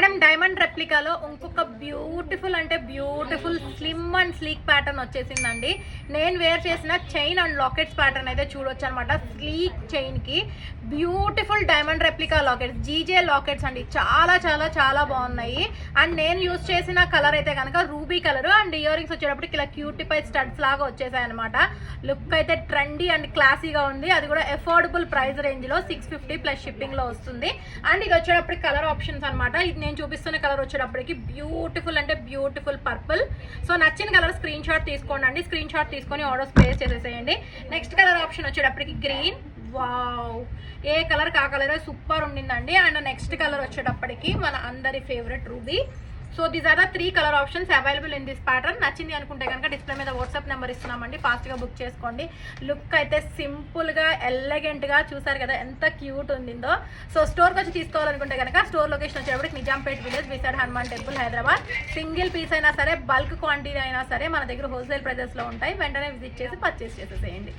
Madam diamond రెప్లికాలో ఇంకొక beautiful అంటే beautiful slim and sleek pattern వచ్చేసిందండి. నేను వేర్ చేసిన చైన్ అండ్ లాకెట్స్ ప్యాటర్న్ అయితే చూడొచ్చు అనమాట. స్లీక్ చైన్ కి beautiful diamond replica lockets, GJ lockets అండి. చాలా చాలా చాలా బాగున్నాయి. అండ్ నేను యూజ్ చేసిన కలర్ అయితే కనుక ruby colour. And ear rings వచ్చేటప్పటికి ఇలా క్యూటిఫై స్టడ్స్ లాగా వచ్చేసాయి అనమాట. లుక్ అయితే ట్రెండీ అండ్ క్లాసీగా ఉంది. అది కూడా అఫోర్డబుల్ ప్రైస్ రేంజ్ లో 650 ప్లస్ షిప్పింగ్ లో వస్తుంది. అండ్ ఇది వచ్చేటప్పటికి కలర్ ఆప్షన్స్ అనమాట. ఇది నేను చూపిస్తున్న కలర్ వచ్చేటప్పటికి బ్యూటిఫుల్ అంటే బ్యూటిఫుల్ పర్పుల్. సో నచ్చిన కలర్ స్క్రీన్ షాట్ తీసుకోండి అండి. స్క్రీన్ షాట్ తీసుకొని ఆర్డర్స్ ప్లేస్ చేసేసేయండి. నెక్స్ట్ కలర్ ఆప్షన్ వచ్చేటప్పటికి గ్రీన్. వావ్, ఏ కలర్ కా కలర్ సూపర్ ఉండిందండి. అండ్ నెక్స్ట్ కలర్ వచ్చేటప్పటికి మన అందరి favourite ruby. So these are the 3 colour options available in this pattern. నచ్చింది అనుకుంటే కనుక డిస్ప్లే మీద వాట్సాప్ నెంబర్ ఇస్తున్నామండి, ఫాస్ట్గా బుక్ చేసుకోండి. లుక్ అయితే సింపుల్గా ఎలిగెంట్గా చూసారు కదా ఎంత క్యూట్ ఉండిందో. సో స్టోర్కి వచ్చి తీసుకోవాలనుకుంటే కనుక స్టోర్ లొకేషన్ వచ్చేటప్పటికి Nizampet village beside Hanuman temple Hyderabad. Single piece అయినా సరే బల్క్ క్వాంటిటీ అయినా సరే మన దగ్గర హోల్సేల్ ప్రైజెస్లో ఉంటాయి. వెంటనే విజిట్ చేసి పర్చేస్ చేసేసేయండి.